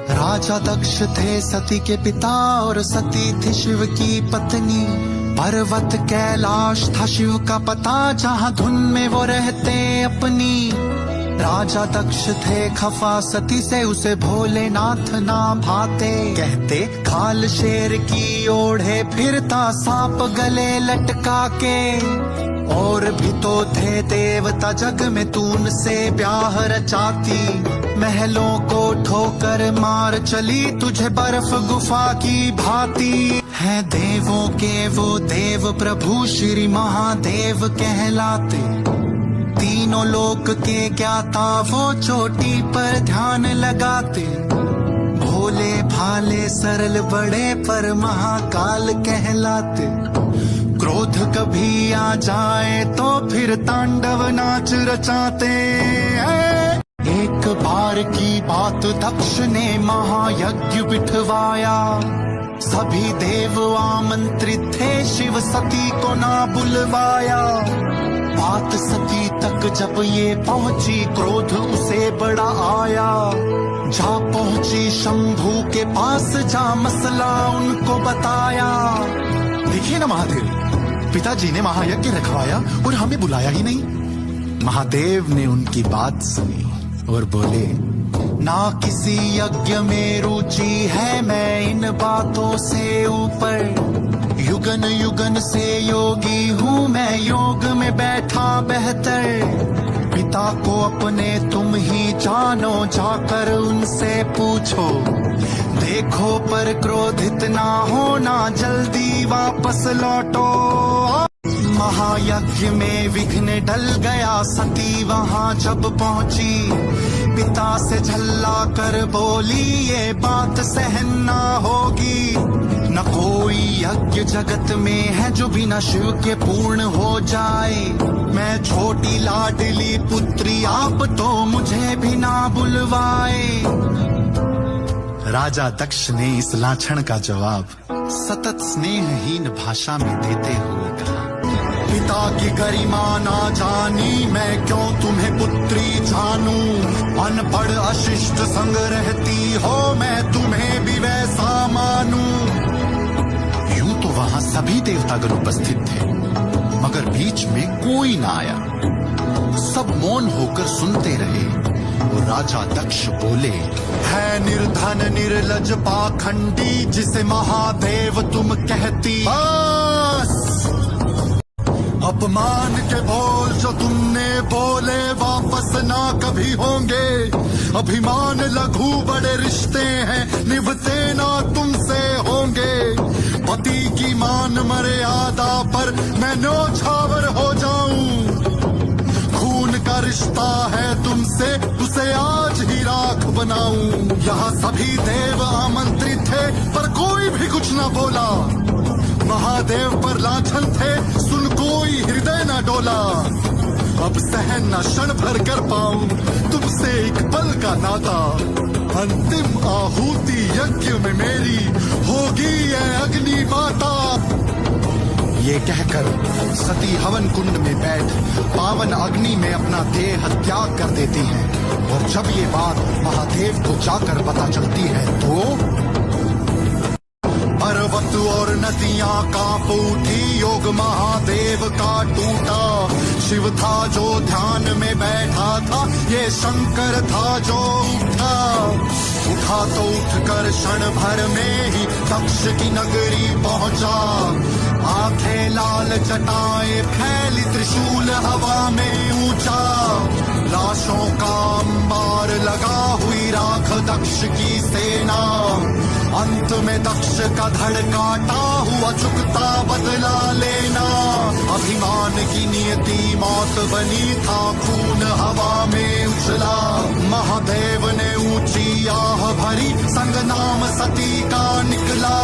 राजा दक्ष थे सती के पिता और सती थी शिव की पत्नी। पर्वत कैलाश था शिव का पता, जहाँ धुन में वो रहते अपनी। राजा दक्ष थे खफा सती से, उसे भोलेनाथ ना भाते। कहते खाल शेर की ओढ़े फिरता, सांप गले लटका के। और भी तो थे देवता जग में, तून से ब्याह रचाती। महलों को ठोकर मार चली, तुझे बर्फ गुफा की भांति। है देवों के वो देव प्रभु, श्री महादेव कहलाते। तीनों लोक के ज्ञाता वो, चोटी पर ध्यान लगाते। भोले भाले सरल बड़े, पर महाकाल कहलाते। क्रोध कभी आ जाए तो फिर तांडव नाच रचाते। एक बार की बात दक्ष ने महायज्ञ बिठवाया। सभी देव आमंत्रित थे, शिव सती को ना बुलवाया। बात सती तक जब ये पहुंची, क्रोध उसे बड़ा आया। जा पहुंची शंभू के पास, जा मसला उनको बताया। देखिए ना महादेव, पिताजी ने महायज्ञ रखवाया और हमें बुलाया ही नहीं। महादेव ने उनकी बात सुनी और बोले, ना किसी यज्ञ में रुचि है मैं इन बातों से ऊपर। युगन युगन से योगी हूँ मैं, योग में बैठा बेहतर। पिता को अपने तुम ही जानो, जाकर उनसे पूछो। देखो पर क्रोधित ना होना, जल्दी वापस लौटो। महायज्ञ में विघ्न डल गया, सती वहाँ जब पहुँची। पिता से झल्ला कर बोली, ये बात सहन ना होगी। न कोई यज्ञ जगत में है जो बिना शिव के पूर्ण हो जाए। मैं छोटी लाडली पुत्री, आप तो मुझे भी ना बुलवाए। राजा दक्ष ने इस लाछन का जवाब सतत स्नेहहीन भाषा में देते हुए कहा, पिता की गरिमा ना जानी, मैं क्यों तुम्हें पुत्री जानूं। अनपढ़ अशिष्ट संग रहती हो, मैं तुम्हें भी वैसा मानूं। यूं तो वहां सभी देवतागण उपस्थित थे, मगर बीच में कोई ना आया। सब मौन होकर सुनते रहे। और राजा दक्ष बोले, है निर्धन निर्लज पाखंडी, जिसे महादेव तुम कहती। अपमान के बोल जो तुमने बोले, वापस ना कभी होंगे। अभिमान लघु बड़े रिश्ते हैं, निभते ना तुमसे होंगे। पति की मान मर्यादा पर मैं न्योछावर हो जाऊं। खून का रिश्ता है तुमसे, उसे आज ही राख बनाऊं। यहाँ सभी देव आमंत्रित थे, पर कोई भी कुछ न बोला। महादेव पर लाछन थे, सुन कोई हृदय न डोला। अब सहन न क्षण भर कर पाऊं तुमसे एक पल का नाता। अंतिम आहुति यज्ञ में मेरी होगी ये अग्नि माता। ये कहकर सती हवन कुंड में बैठ पावन अग्नि में अपना देह त्याग कर देती हैं। और जब ये बात महादेव को जाकर पता चलती है तो पर्वत और नदियां कांप उठी, योग महादेव का टूटा। शिव था जो ध्यान में बैठा था, ये शंकर था जो उठा तो उठकर क्षण भर में ही दक्ष की नगरी पहुंचा। आंखें लाल जटाएं फैली, त्रिशूल हवा में ऊंचा। लाशों का अंबार लगा, हुई राख दक्ष की सेना। अंत में दक्ष का धड़ काटा हुआ, चुकता बदला लेना। अभिमान की नियति मौत बनी, था खून हवा में उछला। महादेव ने ऊंची आह भरी, संग नाम सती का निकला।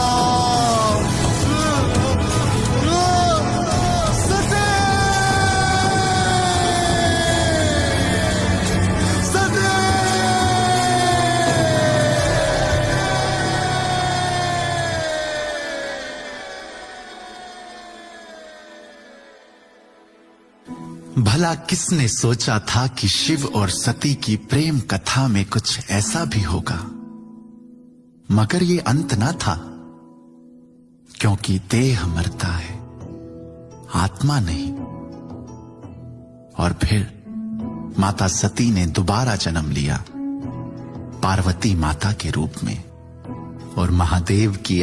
भला किसने सोचा था कि शिव और सती की प्रेम कथा में कुछ ऐसा भी होगा। मगर ये अंत न था, क्योंकि देह मरता है, आत्मा नहीं। और फिर माता सती ने दोबारा जन्म लिया पार्वती माता के रूप में, और महादेव की